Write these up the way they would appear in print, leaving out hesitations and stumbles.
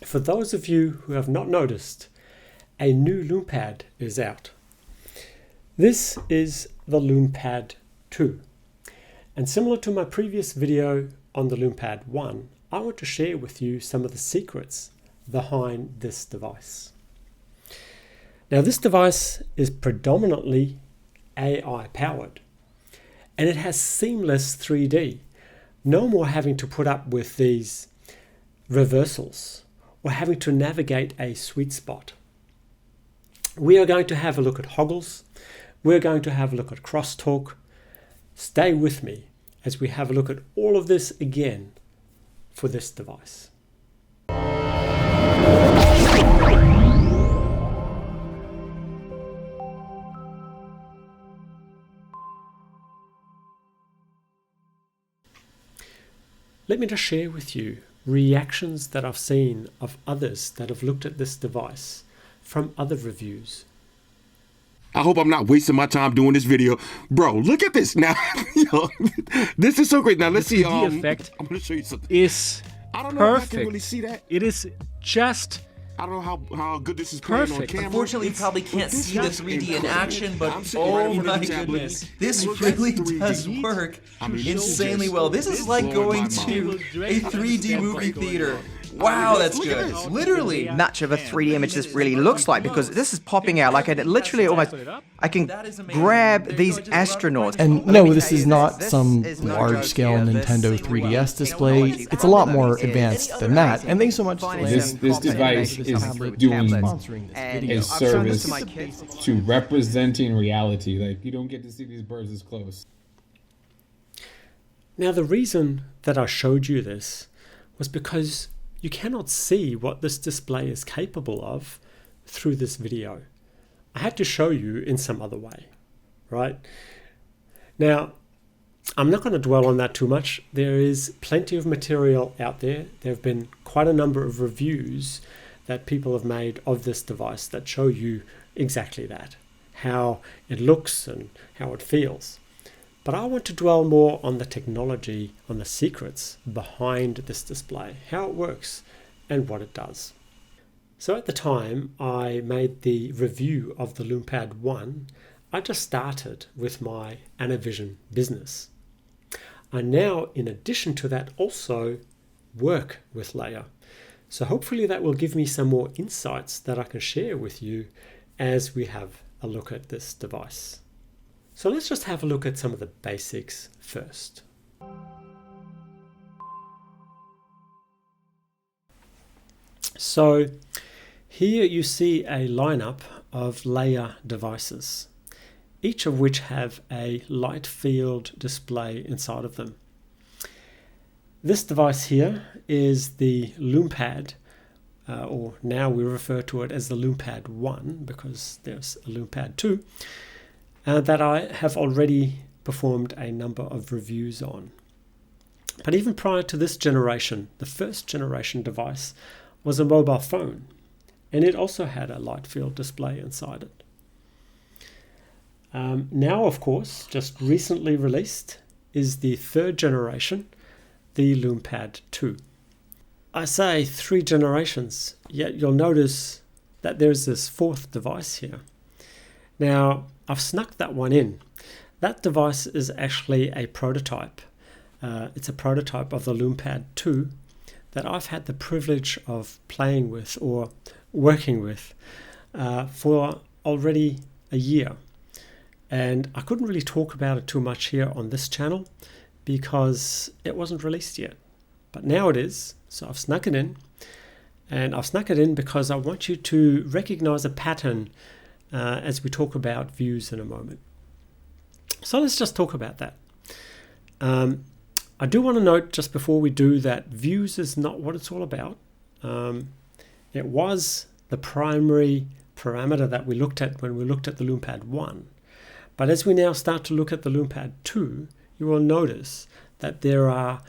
For those of you who have not noticed, a new Lume Pad is out. This is the Lume Pad 2. And similar to my previous video on the Lume Pad 1, I want to share with you some of the secrets behind this device. Now, this device is predominantly AI powered, and it has seamless 3D. No more having to put up with these reversals or having to navigate a sweet spot. We are going to have a look at Hogels. We're going to have a look at crosstalk. Stay with me as we have a look at all of this again for this device. Let me just share with you reactions that I've seen of others that have looked at this device from other reviews. I hope I'm not wasting my time doing this video. Bro, look at this now. Yo, this is so great. Now let's see. The effect I'm gonna show you something. Is I don't know perfect. if I can really see that. It is just I don't know how good this is playing on perfect. camera. Unfortunately, you probably can't see the 3D in action, but I'm sitting right oh here with my the tablet. goodness, this Look, really that's 3D. does work I mean, insanely this well. just This is like blowing going my to mind. a 3D movie theater. Wow, that's Look at good. this. Literally. Much of a 3D image this really looks like, because this is popping out like it literally almost, I can grab these astronauts. And no, this is not some large-scale Nintendo 3DS display. It's a lot more advanced than that. And thanks so much to This device is doing a service to representing reality. Like, you don't get to see these birds as close. Now, the reason that I showed you this was because you cannot see what this display is capable of through this video. I had to show you in some other way, right? Now, I'm not going to dwell on that too much. There is plenty of material out there. There have been quite a number of reviews that people have made of this device that show you exactly that, how it looks and how it feels. But I want to dwell more on the technology, on the secrets behind this display, how it works and what it does. So at the time I made the review of the Lume Pad 1, I just started with my Anavision business. I now, in addition to that, also work with Leia. So hopefully that will give me some more insights that I can share with you as we have a look at this device. So let's just have a look at some of the basics first. So here you see a lineup of Leia devices, each of which have a Lightfield display inside of them. This device here is the Lume Pad, or now we refer to it as the Lume Pad 1 because there's a Lume Pad 2. That I have already performed a number of reviews on. But even prior to this generation, the first generation device was a mobile phone, and it also had a Lightfield display inside it. Now, of course, just recently released is the third generation, the Lume Pad 2. I say 3 generations, yet you'll notice that there's this fourth device here. Now, I've snuck that one in. That device is actually a prototype. It's a prototype of the Lume Pad 2 that I've had the privilege of playing with or working with for already a year. And I couldn't really talk about it too much here on this channel because it wasn't released yet. But now it is, so I've snuck it in. And I've snuck it in because I want you to recognize a pattern as we talk about views in a moment. So let's just talk about that. I do want to note just before we do that views is not what it's all about. It was the primary parameter that we looked at when we looked at the Lume Pad 1. But as we now start to look at the Lume Pad 2, you will notice that there are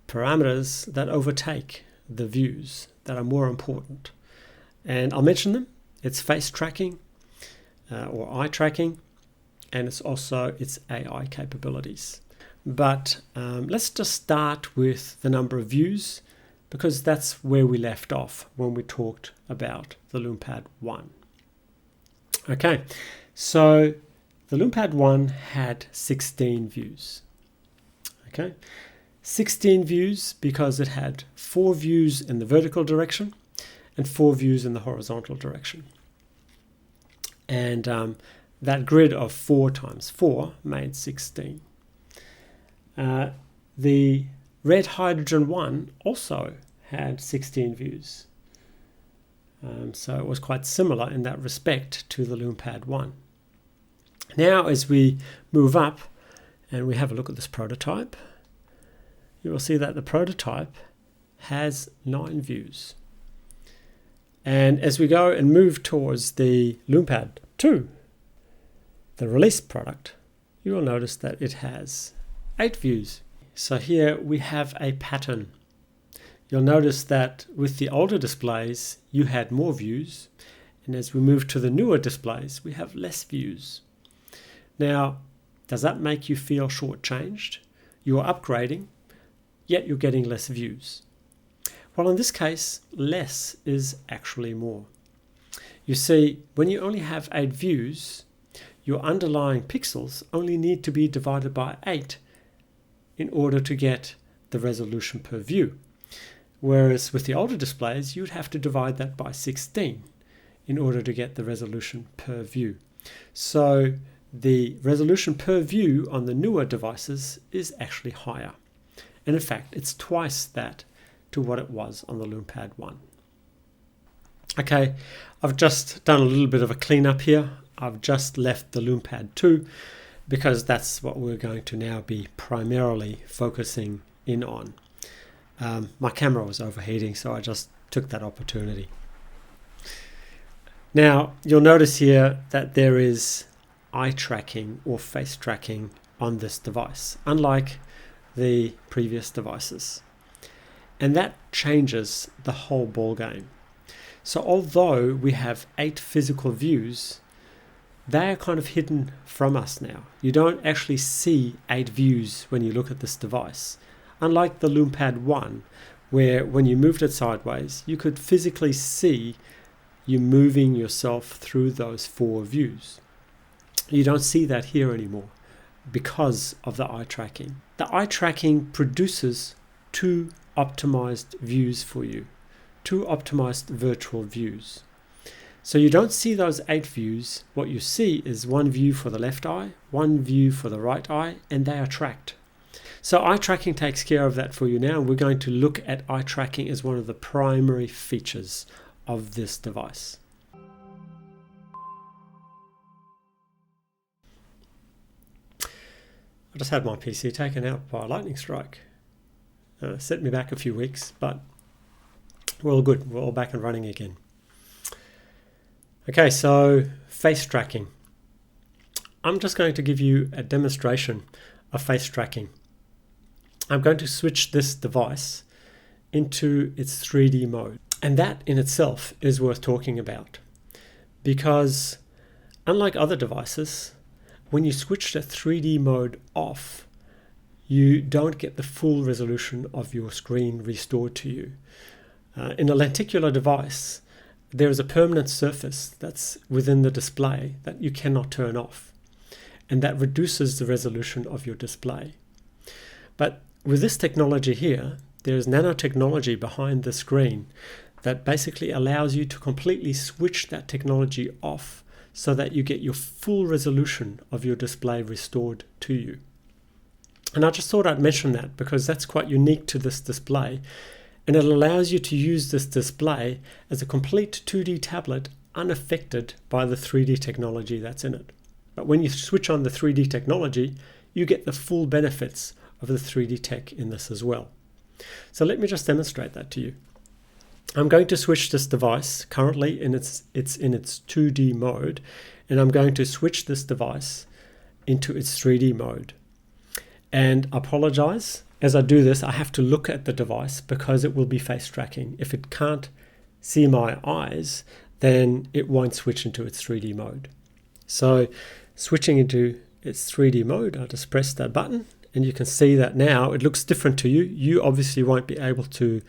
parameters that overtake the views that are more important. And I'll mention them. It's face tracking, or eye tracking, and it's also its AI capabilities. But let's just start with the number of views because that's where we left off when we talked about the Lume Pad 1. Okay, so the Lume Pad 1 had 16 views. Okay, 16 views because it had 4 views in the vertical direction and 4 views in the horizontal direction. And that grid of 4 times 4 made 16. The red hydrogen 1 also had 16 views. So it was quite similar in that respect to the Lume Pad 1. Now as we move up and we have a look at this prototype, you will see that the prototype has 9 views. And as we go and move towards the Lume Pad 2, the released product, you will notice that it has 8 views. So here we have a pattern. You'll notice that with the older displays, you had more views, and as we move to the newer displays, we have less views. Now, does that make you feel shortchanged? You're upgrading, yet you're getting less views. Well, in this case, less is actually more. You see, when you only have 8 views, your underlying pixels only need to be divided by 8 in order to get the resolution per view. Whereas with the older displays, you'd have to divide that by 16 in order to get the resolution per view. So the resolution per view on the newer devices is actually higher. And in fact, it's twice that to what it was on the Lume Pad 1. Okay, I've just done a little bit of a cleanup here. I've just left the Lume Pad 2 because that's what we're going to now be primarily focusing in on. My camera was overheating, so I just took that opportunity. Now, you'll notice here that there is eye tracking or face tracking on this device, unlike the previous devices. And that changes the whole ball game. So although we have 8 physical views, they are kind of hidden from us now. You don't actually see 8 views when you look at this device. Unlike the Lume Pad 1, where when you moved it sideways, you could physically see you moving yourself through those 4 views. You don't see that here anymore because of the eye tracking. The eye tracking produces 2 optimized views for you, 2 optimized virtual views. So you don't see those 8 views. What you see is 1 view for the left eye, 1 view for the right eye, and they are tracked. So eye tracking takes care of that for you now, and we're going to look at eye tracking as one of the primary features of this device. I just had my PC taken out by a lightning strike. Set me back a few weeks, but we're all good. We're all back and running again. Okay, so face tracking. I'm just going to give you a demonstration of face tracking. I'm going to switch this device into its 3D mode. And that in itself is worth talking about, because unlike other devices, when you switch the 3D mode off, you don't get the full resolution of your screen restored to you. In a lenticular device, there is a permanent surface that's within the display that you cannot turn off, and that reduces the resolution of your display. But with this technology here, there's nanotechnology behind the screen that basically allows you to completely switch that technology off so that you get your full resolution of your display restored to you. And I just thought I'd mention that because that's quite unique to this display, and it allows you to use this display as a complete 2D tablet unaffected by the 3D technology that's in it. But when you switch on the 3D technology, you get the full benefits of the 3D tech in this as well. So let me just demonstrate that to you. I'm going to switch this device currently in its 2D mode, and I'm going to switch this device into its 3D mode. And I apologize, as I do this, I have to look at the device because it will be face tracking. If it can't see my eyes, then it won't switch into its 3D mode. So switching into its 3D mode, I'll just press that button, and you can see that now it looks different to you. You obviously won't be able to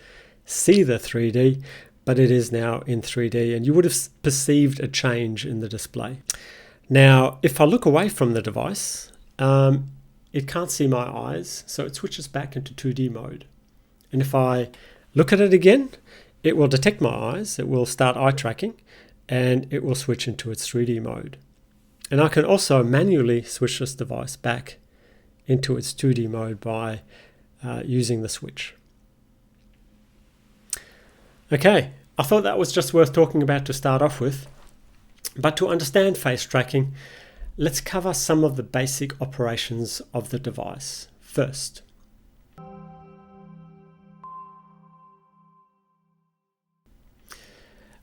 see the 3D, but it is now in 3D, and you would have perceived a change in the display. Now, if I look away from the device, it can't see my eyes, so it switches back into 2D mode. And if I look at it again, it will detect my eyes, it will start eye tracking, and it will switch into its 3D mode. And I can also manually switch this device back into its 2D mode by using the switch. Okay, I thought that was just worth talking about to start off with. But to understand face tracking, let's cover some of the basic operations of the device first.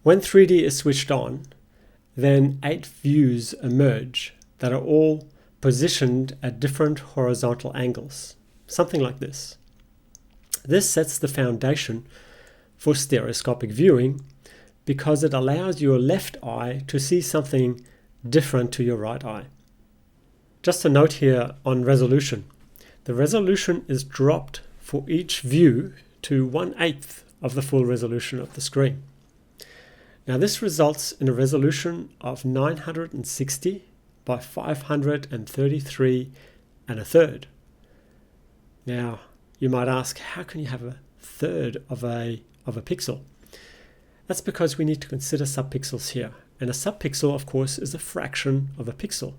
When 3D is switched on, then 8 views emerge that are all positioned at different horizontal angles, something like this. This sets the foundation for stereoscopic viewing because it allows your left eye to see something different to your right eye. Just a note here on resolution. The resolution is dropped for each view to 1/8 of the full resolution of the screen. Now this results in a resolution of 960 by 533 1/3. Now you might ask, how can you have 1/3 of a pixel? That's because we need to consider subpixels here. And a subpixel, of course, is a fraction of a pixel.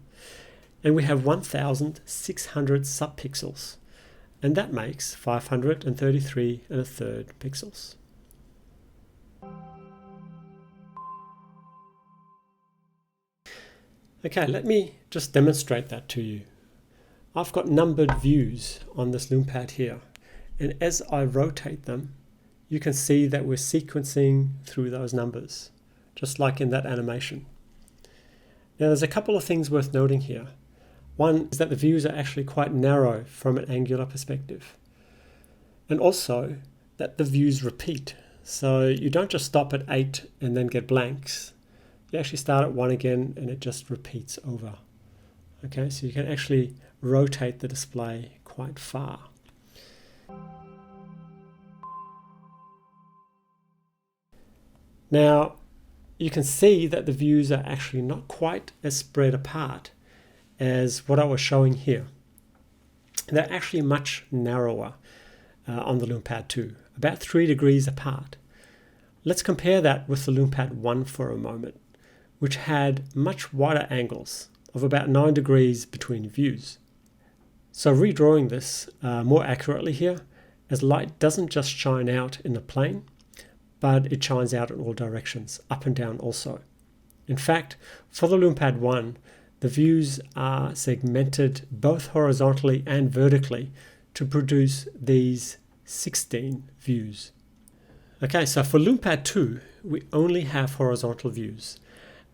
And we have 1,600 subpixels. And that makes 533 1/3 pixels. Okay, let me just demonstrate that to you. I've got numbered views on this Lume Pad here. And as I rotate them, you can see that we're sequencing through those numbers, just like in that animation. Now there's a couple of things worth noting here. One is that the views are actually quite narrow from an angular perspective. And also that the views repeat. So you don't just stop at 8 and then get blanks. You actually start at 1 again and it just repeats over. Okay, so you can actually rotate the display quite far. Now, you can see that the views are actually not quite as spread apart as what I was showing here. They're actually much narrower on the Lume Pad 2, about 3 degrees apart. Let's compare that with the Lume Pad 1 for a moment, which had much wider angles of about 9 degrees between views. So redrawing this more accurately here, as light doesn't just shine out in the plane, but it shines out in all directions, up and down also. In fact, for the Lume Pad 1, the views are segmented both horizontally and vertically to produce these 16 views. Okay, so for Lume Pad 2, we only have horizontal views,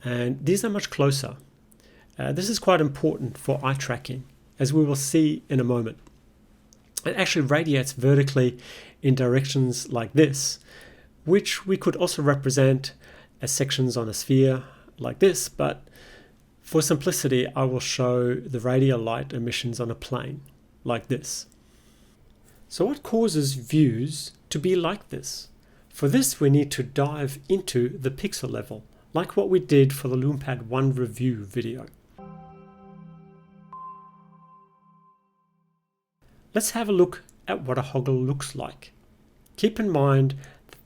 and these are much closer. This is quite important for eye tracking, as we will see in a moment. It actually radiates vertically in directions like this, which we could also represent as sections on a sphere like this, but for simplicity I will show the radial light emissions on a plane like this. So what causes views to be like this? For this we need to dive into the pixel level, like what we did for the Lume Pad 1 review video. Let's have a look at what a Hogel looks like. Keep in mind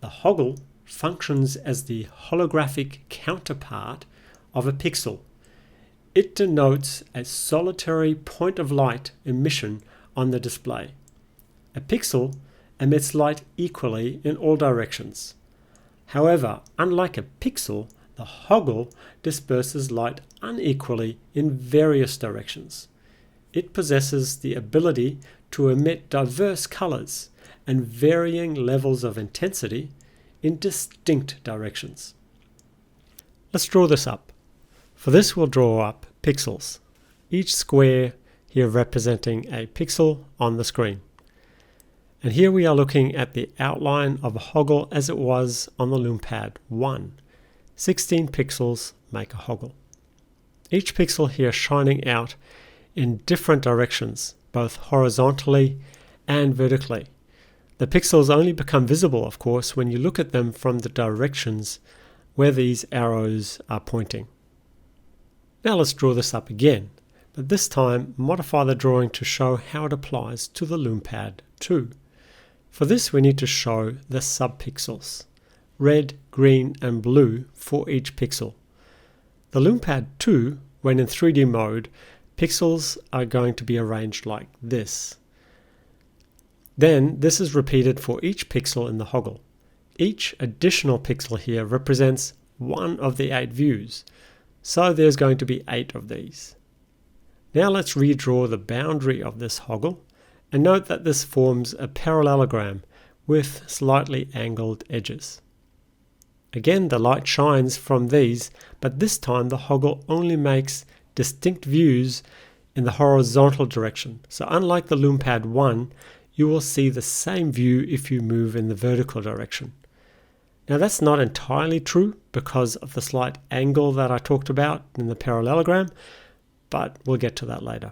the Hogel functions as the holographic counterpart of a pixel. It denotes a solitary point of light emission on the display. A pixel emits light equally in all directions. However, unlike a pixel, the Hogel disperses light unequally in various directions. It possesses the ability to emit diverse colors and varying levels of intensity in distinct directions. Let's draw this up. For this we'll draw up pixels, each square here representing a pixel on the screen. And here we are looking at the outline of a Hogel as it was on the Lume Pad 1. 16 pixels make a Hogel. Each pixel here shining out in different directions, both horizontally and vertically. The pixels only become visible, of course, when you look at them from the directions where these arrows are pointing. Now let's draw this up again, but this time modify the drawing to show how it applies to the Lume Pad 2. For this we need to show the subpixels, red, green and blue for each pixel. The Lume Pad 2, when in 3D mode, pixels are going to be arranged like this. Then this is repeated for each pixel in the Hogel. Each additional pixel here represents one of the 8 views, so there's going to be 8 of these. Now let's redraw the boundary of this Hogel, and note that this forms a parallelogram with slightly angled edges. Again, the light shines from these, but this time the Hogel only makes distinct views in the horizontal direction. So unlike the Lume Pad 1, you will see the same view if you move in the vertical direction. Now that's not entirely true because of the slight angle that I talked about in the parallelogram, but we'll get to that later.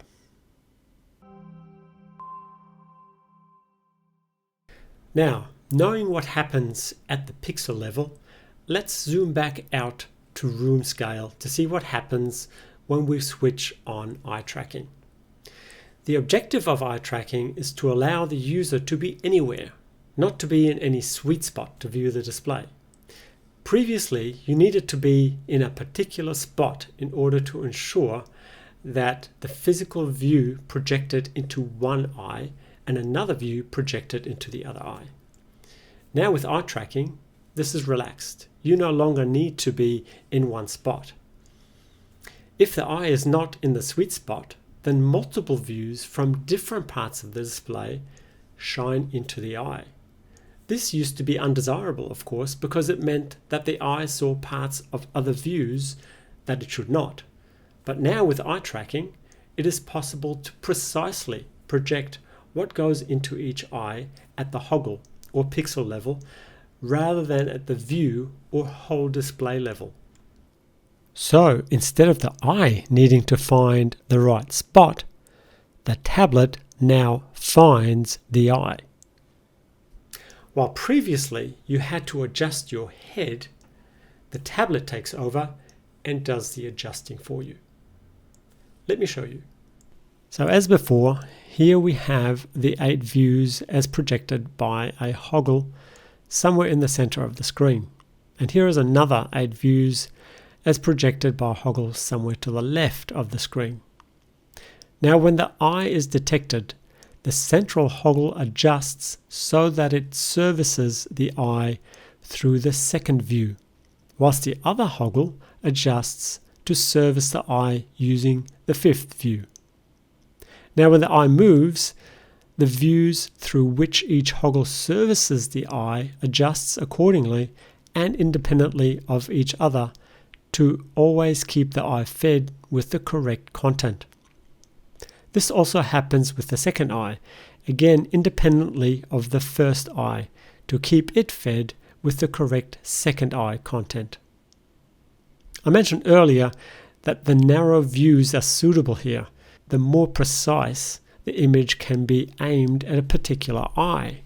Now, knowing what happens at the pixel level, let's zoom back out to room scale to see what happens when we switch on eye tracking. The objective of eye tracking is to allow the user to be anywhere, not to be in any sweet spot to view the display. Previously, you needed to be in a particular spot in order to ensure that the physical view projected into one eye and another view projected into the other eye. Now with eye tracking, this is relaxed. You no longer need to be in one spot. If the eye is not in the sweet spot, then multiple views from different parts of the display shine into the eye. This used to be undesirable, of course, because it meant that the eye saw parts of other views that it should not. But now with eye tracking, it is possible to precisely project what goes into each eye at the Hogel or pixel level rather than at the view or whole display level. So instead of the eye needing to find the right spot, the tablet now finds the eye. While previously you had to adjust your head, the tablet takes over and does the adjusting for you. Let me show you. So as before, here we have the 8 views as projected by a Hogel somewhere in the center of the screen. And here is another 8 views as projected by a Hogel somewhere to the left of the screen. Now when the eye is detected, the central Hogel adjusts so that it services the eye through the second view, whilst the other Hogel adjusts to service the eye using the 5th view. Now when the eye moves, the views through which each Hogel services the eye adjusts accordingly and independently of each other to always keep the eye fed with the correct content. This also happens with the second eye, again independently of the first eye, to keep it fed with the correct second eye content. I mentioned earlier that the narrow views are suitable here. The more precise the image can be aimed at a particular eye.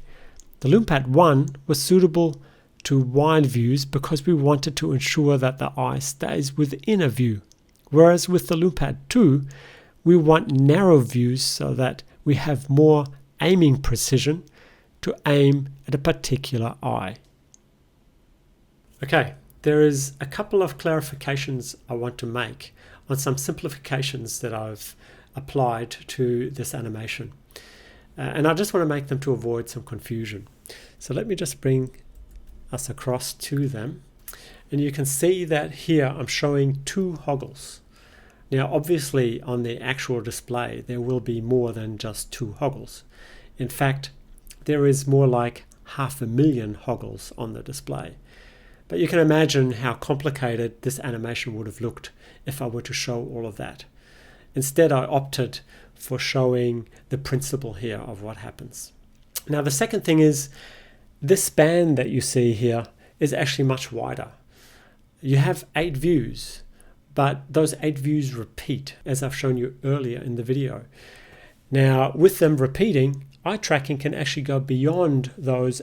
The Lume Pad 1 was suitable to wide views because we wanted to ensure that the eye stays within a view, whereas with the Lume Pad 2 we want narrow views so that we have more aiming precision to aim at a particular eye. Okay, there is a couple of clarifications I want to make on some simplifications that I've applied to this animation. And I just want to make them to avoid some confusion. So let me just bring us across to them. And you can see that here I'm showing 2 Hogels. Now obviously on the actual display there will be more than just 2 Hogels. In fact, there is more like 500,000 Hogels on the display. But you can imagine how complicated this animation would have looked if I were to show all of that. Instead, I opted for showing the principle here of what happens. Now the second thing is, this span that you see here is actually much wider. You have 8 views, but those 8 views repeat, as I've shown you earlier in the video. Now with them repeating, eye tracking can actually go beyond those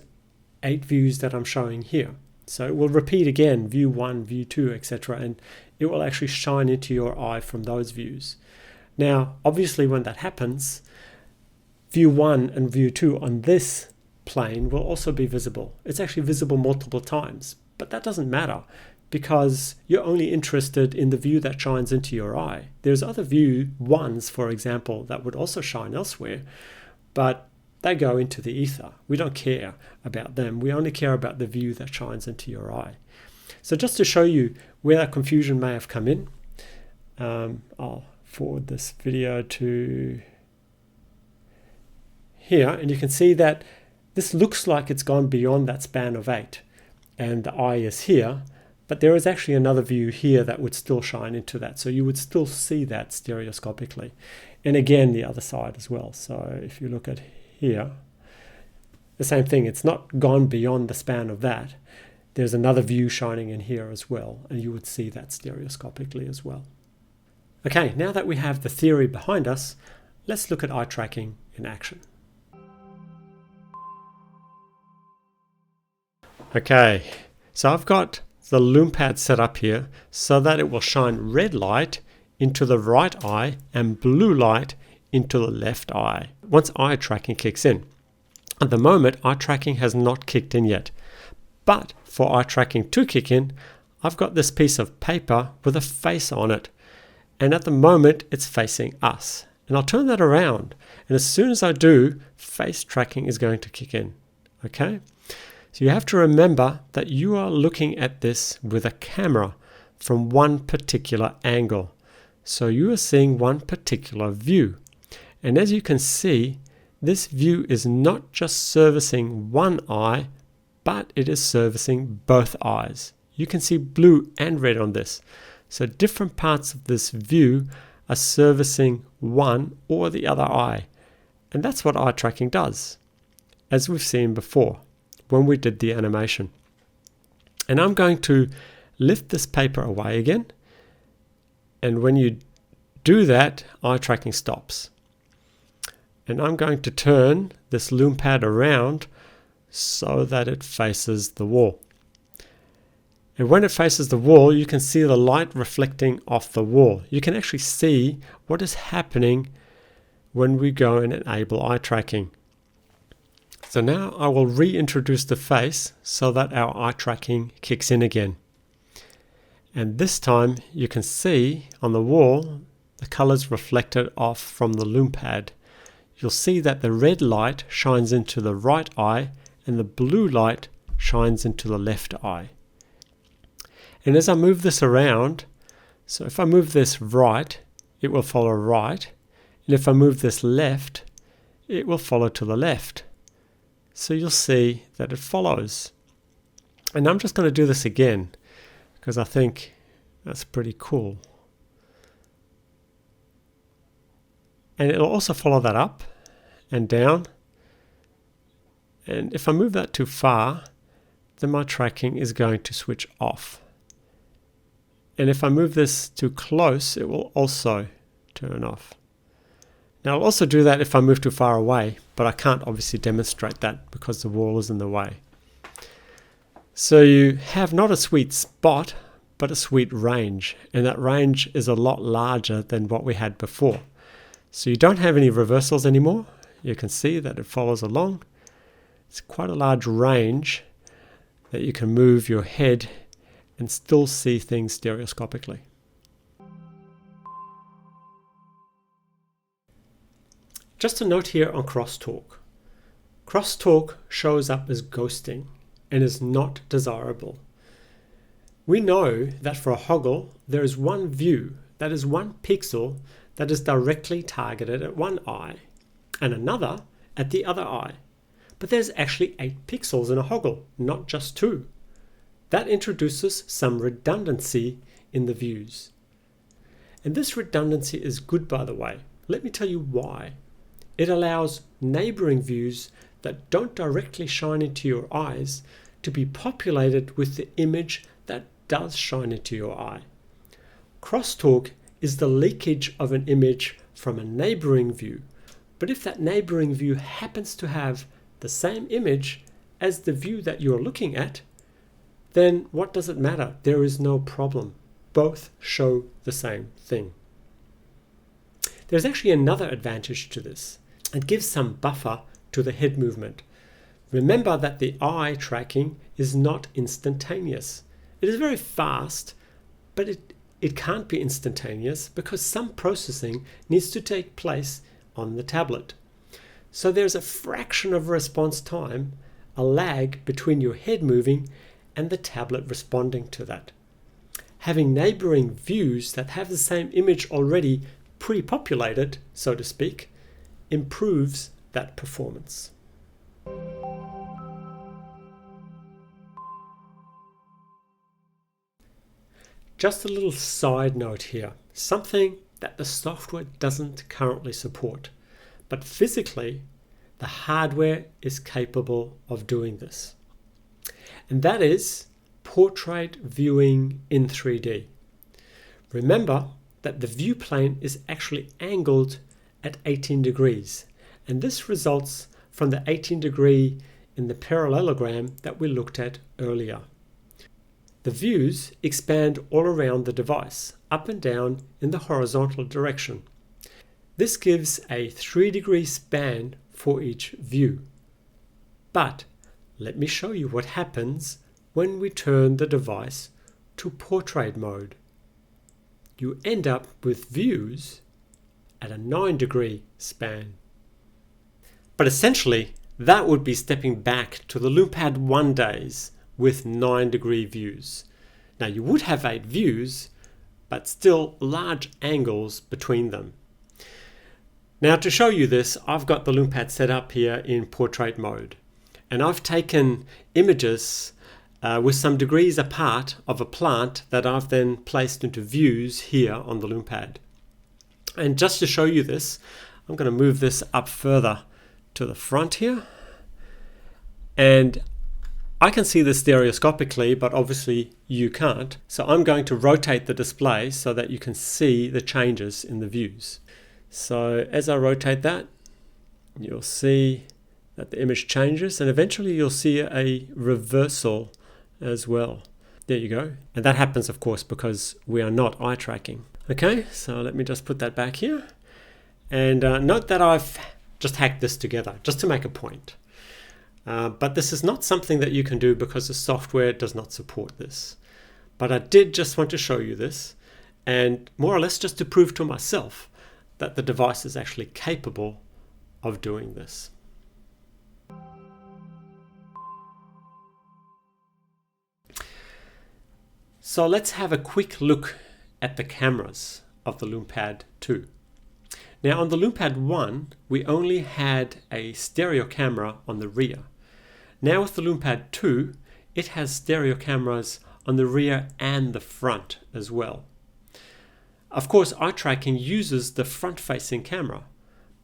8 views that I'm showing here. So it will repeat again, view 1, view 2, etc. And it will actually shine into your eye from those views. Now, obviously when that happens, view 1 and view 2 on this plane will also be visible. It's actually visible multiple times, but that doesn't matter because you're only interested in the view that shines into your eye. There's other view 1s, for example, that would also shine elsewhere, but they go into the ether. We don't care about them. We only care about the view that shines into your eye. So just to show you where that confusion may have come in, I'll forward this video to here, and you can see that this looks like it's gone beyond that span of 8, and the eye is here, but there is actually another view here that would still shine into that. So you would still see that stereoscopically. And again, the other side as well. So if you look at here, the same thing, it's not gone beyond the span of that. There's another view shining in here as well, and you would see that stereoscopically as well. Okay, now that we have the theory behind us, let's look at eye tracking in action. Okay, so I've got the Lume Pad set up here so that it will shine red light into the right eye and blue light into the left eye once eye tracking kicks in. At the moment, eye tracking has not kicked in yet, but for eye tracking to kick in, I've got this piece of paper with a face on it, and at the moment it's facing us. And I'll turn that around, and as soon as I do, face tracking is going to kick in. Okay? So you have to remember that you are looking at this with a camera from one particular angle. So you are seeing one particular view. And as you can see, this view is not just servicing one eye, but it is servicing both eyes. You can see blue and red on this. So different parts of this view are servicing one or the other eye. And that's what eye tracking does, as we've seen before when we did the animation. And I'm going to lift this paper away again. And when you do that, eye tracking stops. And I'm going to turn this Lume Pad around so that it faces the wall. And when it faces the wall, you can see the light reflecting off the wall. You can actually see what is happening when we go and enable eye tracking. So now I will reintroduce the face so that our eye tracking kicks in again. And this time you can see on the wall the colors reflected off from the Lume Pad. You'll see that the red light shines into the right eye and the blue light shines into the left eye. And as I move this around, so if I move this right, it will follow right. And if I move this left, it will follow to the left. So you'll see that it follows. And I'm just going to do this again because I think that's pretty cool. And it'll also follow that up and down. And if I move that too far, then my tracking is going to switch off. And if I move this too close, it will also turn off. Now I'll also do that if I move too far away, but I can't obviously demonstrate that because the wall is in the way. So you have not a sweet spot, but a sweet range. And that range is a lot larger than what we had before. So you don't have any reversals anymore. You can see that it follows along. It's quite a large range that you can move your head and still see things stereoscopically. Just a note here on crosstalk. Crosstalk shows up as ghosting and is not desirable. We know that for a Hogel, there is one view, that is one pixel, that is directly targeted at one eye and another at the other eye. But there's actually 8 pixels in a Hogel, not just 2. That introduces some redundancy in the views. And this redundancy is good, by the way. Let me tell you why. It allows neighboring views that don't directly shine into your eyes to be populated with the image that does shine into your eye. Crosstalk is the leakage of an image from a neighboring view, But if that neighboring view happens to have the same image as the view that you're looking at, then what does it matter? There is no problem. Both show the same thing. There's actually another advantage to this. It gives some buffer to the head movement. Remember that the eye tracking is not instantaneous. It is very fast, but it can't be instantaneous because some processing needs to take place on the tablet. So there's a fraction of response time, a lag between your head moving and the tablet responding to that. Having neighboring views that have the same image already pre-populated, so to speak, improves that performance. Just a little side note here, something that the software doesn't currently support, but physically the hardware is capable of doing this. And that is portrait viewing in 3D. Remember that the view plane is actually angled at 18 degrees, and this results from the 18 degree in the parallelogram that we looked at earlier. The views expand all around the device, up and down in the horizontal direction. This gives a 3-degree span for each view. But let me show you what happens when we turn the device to portrait mode. You end up with views at a 9-degree span. But essentially, that would be stepping back to the Lume Pad 1 days with 9-degree views. Now you would have 8 views, but still large angles between them. Now to show you this, I've got the Lume Pad set up here in portrait mode. And I've taken images with some degrees apart of a plant that I've then placed into views here on the Lume Pad. And just to show you this, I'm going to move this up further to the front here. And I can see this stereoscopically, but obviously you can't. So I'm going to rotate the display so that you can see the changes in the views. So as I rotate that, you'll see that the image changes, and eventually you'll see a reversal as well. There you go. And that happens, of course, because we are not eye tracking. Okay, so let me just put that back here. And note that I've just hacked this together just to make a point. But this is not something that you can do because the software does not support this. But I did just want to show you this, and more or less just to prove to myself that the device is actually capable of doing this. So let's have a quick look at the cameras of the Lume Pad 2. Now on the Lume Pad 1, we only had a stereo camera on the rear. Now with the Lume Pad 2, it has stereo cameras on the rear and the front as well. Of course, eye tracking uses the front-facing camera,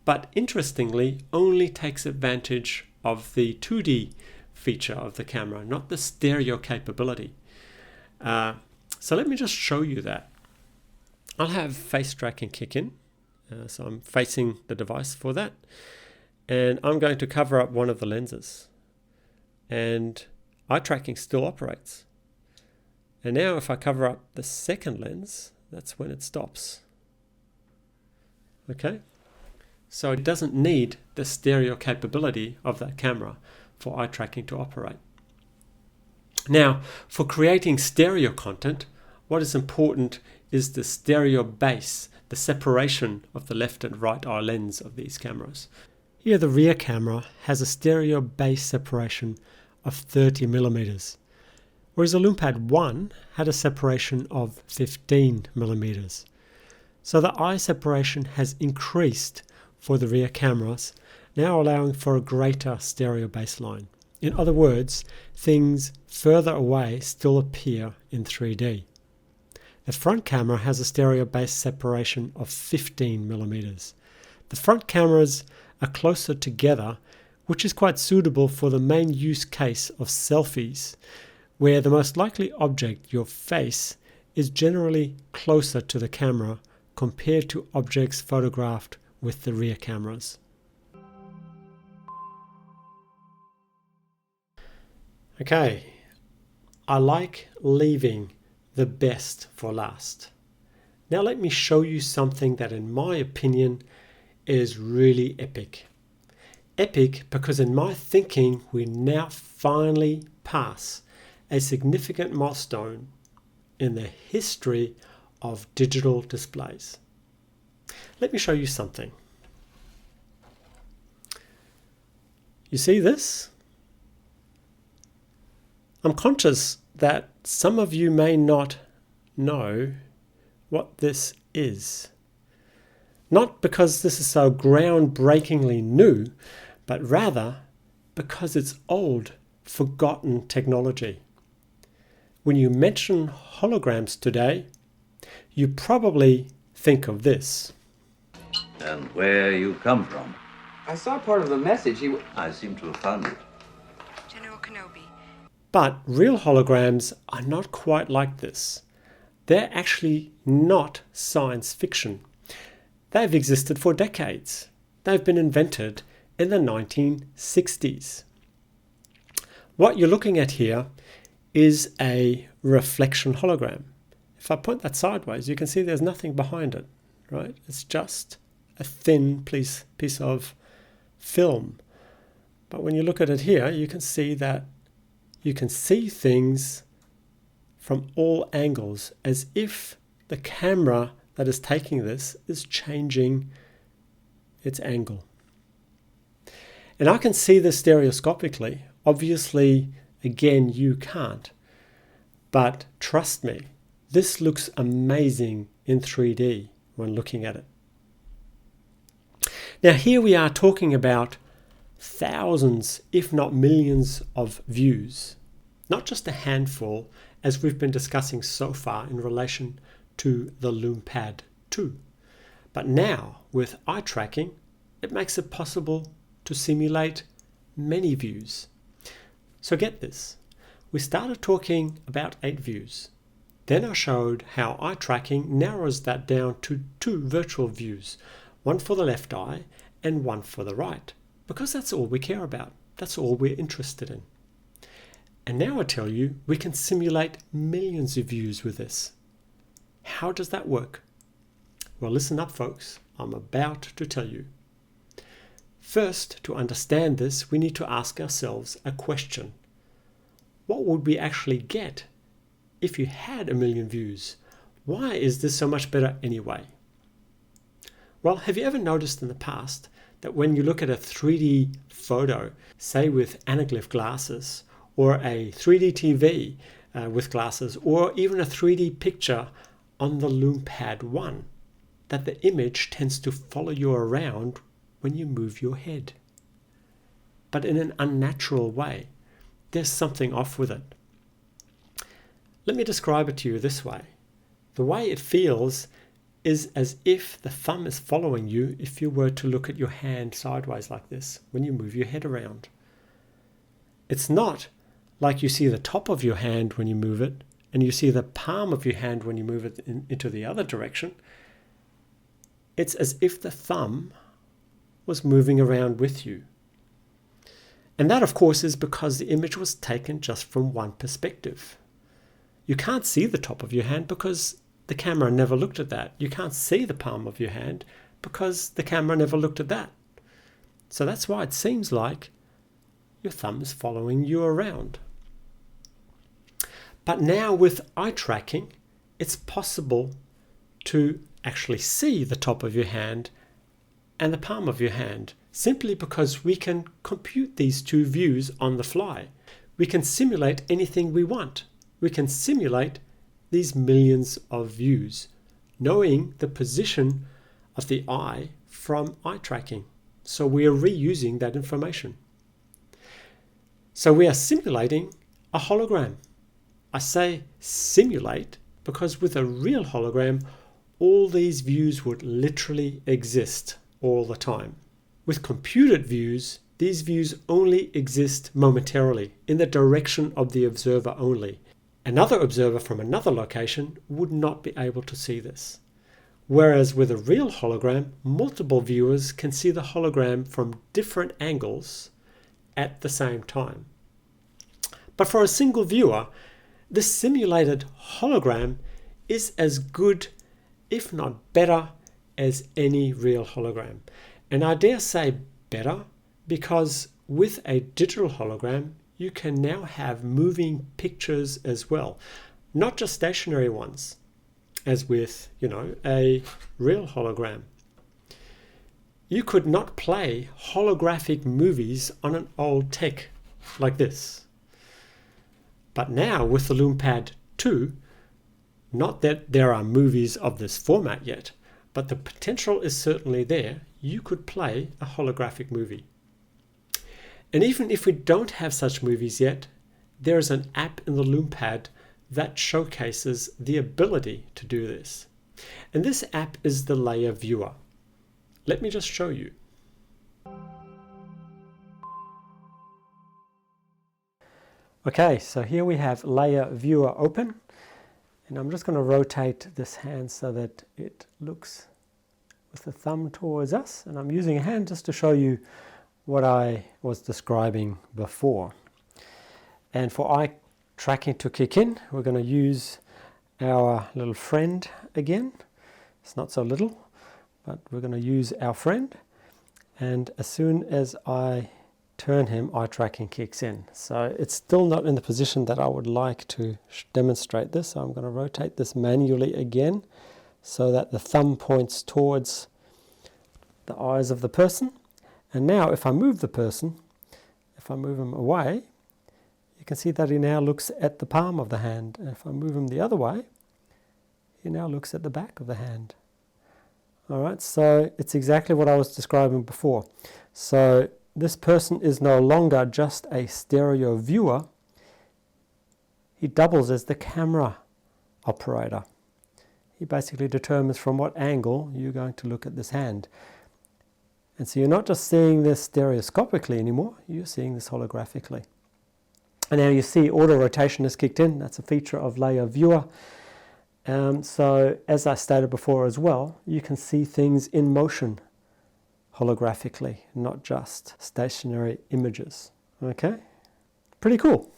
but interestingly only takes advantage of the 2D feature of the camera, not the stereo capability. So let me just show you that. I'll have face tracking kick in. So I'm facing the device for that. And I'm going to cover up one of the lenses. And eye tracking still operates. And now if I cover up the second lens, that's when it stops. Okay? So it doesn't need the stereo capability of that camera for eye tracking to operate. Now, for creating stereo content, what is important is the stereo base, the separation of the left and right eye lens of these cameras. Here the rear camera has a stereo base separation of 30 millimeters, whereas the Lume Pad 1 had a separation of 15 millimeters. So the eye separation has increased for the rear cameras, now allowing for a greater stereo baseline. In other words, things further away still appear in 3D. The front camera has a stereo base separation of 15 millimeters. The front cameras are closer together, which is quite suitable for the main use case of selfies, where the most likely object, your face, is generally closer to the camera compared to objects photographed with the rear cameras. Okay, I like leaving the best for last. Now let me show you something that in my opinion is really epic. Epic because in my thinking we now finally pass a significant milestone in the history of digital displays. Let me show you something. You see this? I'm conscious that some of you may not know what this is. Not because this is so groundbreakingly new, but rather because it's old, forgotten technology. When you mention holograms today, you probably think of this. And where you come from? I saw part of the message. I seem to have found it. General Kenobi. But real holograms are not quite like this. They're actually not science fiction. They've existed for decades. They've been invented in the 1960s. What you're looking at here is a reflection hologram. If I point that sideways, you can see there's nothing behind it, right? It's just a thin piece of film. But when you look at it here, you can see that you can see things from all angles, as if the camera that is taking this is changing its angle. And I can see this stereoscopically. Obviously, again, you can't. But trust me, this looks amazing in 3D when looking at it. Now here we are talking about thousands, if not millions of views. Not just a handful, as we've been discussing so far in relation to the Lume Pad 2. But now, with eye tracking, it makes it possible to simulate many views. So get this, we started talking about 8 views. Then I showed how eye tracking narrows that down to 2 virtual views, one for the left eye and one for the right, because that's all we care about. That's all we're interested in. And now I tell you, we can simulate millions of views with this. How does that work? Well, listen up, folks. I'm about to tell you. First, to understand this, we need to ask ourselves a question. What would we actually get if you had 1 million views? Why is this so much better anyway? Well, have you ever noticed in the past that when you look at a 3D photo, say with anaglyph glasses, or a 3D TV with glasses, or even a 3D picture on the Lume Pad 1, that the image tends to follow you around when you move your head. But in an unnatural way. There's something off with it. Let me describe it to you this way. The way it feels is as if the thumb is following you if you were to look at your hand sideways like this when you move your head around. It's not like you see the top of your hand when you move it, and you see the palm of your hand when you move it into the other direction. It's as if the thumb was moving around with you. And that, of course, is because the image was taken just from one perspective. You can't see the top of your hand because the camera never looked at that. You can't see the palm of your hand because the camera never looked at that. So that's why it seems like your thumb is following you around. But now with eye tracking, it's possible to actually see the top of your hand and the palm of your hand, simply because we can compute these 2 views on the fly. We can simulate anything we want. We can simulate these millions of views, knowing the position of the eye from eye tracking. So we are reusing that information. So we are simulating a hologram. I say simulate because with a real hologram, all these views would literally exist all the time. With computed views, these views only exist momentarily, in the direction of the observer only. Another observer from another location would not be able to see this. Whereas with a real hologram, multiple viewers can see the hologram from different angles at the same time. But for a single viewer, this simulated hologram is as good, if not better, as any real hologram. And I dare say better, because with a digital hologram, you can now have moving pictures as well, not just stationary ones, as with, a real hologram. You could not play holographic movies on an old tech like this. But now with the Lume Pad 2, not that there are movies of this format yet, but the potential is certainly there. You could play a holographic movie. And even if we don't have such movies yet, there is an app in the Lume Pad that showcases the ability to do this. And this app is the Leia viewer. Let me just show you. Okay, so here we have Leia viewer open, and I'm just going to rotate this hand so that it looks with the thumb towards us, and I'm using a hand just to show you what I was describing before. And for eye tracking to kick in, we're going to use our little friend again. It's not so little, but we're going to use our friend, and as soon as I turn him, eye tracking kicks in. So it's still not in the position that I would like to demonstrate this, so I'm going to rotate this manually again so that the thumb points towards the eyes of the person. And now if I move the person, if I move him away, you can see that he now looks at the palm of the hand. And if I move him the other way, he now looks at the back of the hand. Alright, so it's exactly what I was describing before. So this person is no longer just a stereo viewer. He doubles as the camera operator. He basically determines from what angle you're going to look at this hand. And so you're not just seeing this stereoscopically anymore, you're seeing this holographically. And now you see auto rotation has kicked in. That's a feature of Leia viewer. So as I stated before as well, you can see things in motion holographically, not just stationary images. Okay, pretty cool.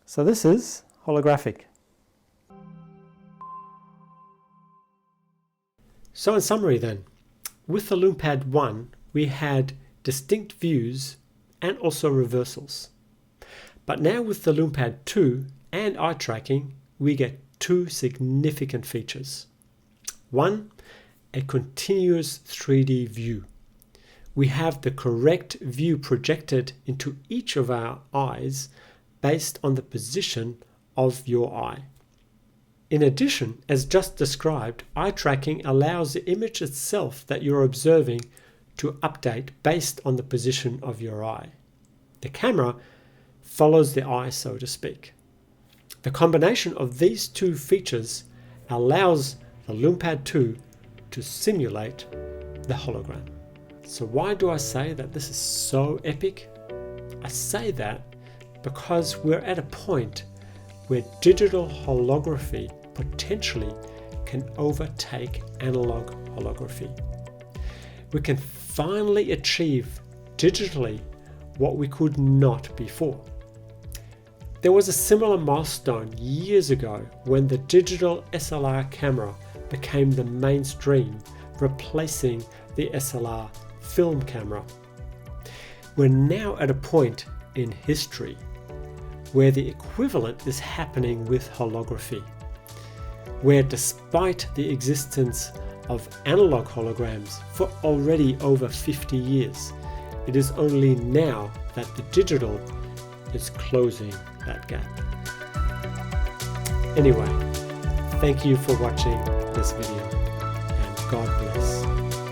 So this is holographic. So in summary then, with the Lume Pad 1, we had distinct views and also reversals. But now with the Lume Pad 2 and eye tracking, we get two significant features. One, a continuous 3D view. We have the correct view projected into each of our eyes based on the position of your eye. In addition, as just described, eye tracking allows the image itself that you're observing to update based on the position of your eye. The camera follows the eye, so to speak. The combination of these two features allows the Lume Pad 2 to simulate the hologram. So why do I say that this is so epic? I say that because we're at a point where digital holography potentially can overtake analog holography. We can finally achieve digitally what we could not before. There was a similar milestone years ago when the digital SLR camera became the mainstream, replacing the SLR film camera. We're now at a point in history where the equivalent is happening with holography, where despite the existence of analog holograms for already over 50 years, it is only now that the digital is closing that gap. Anyway, thank you for watching this video, and God bless.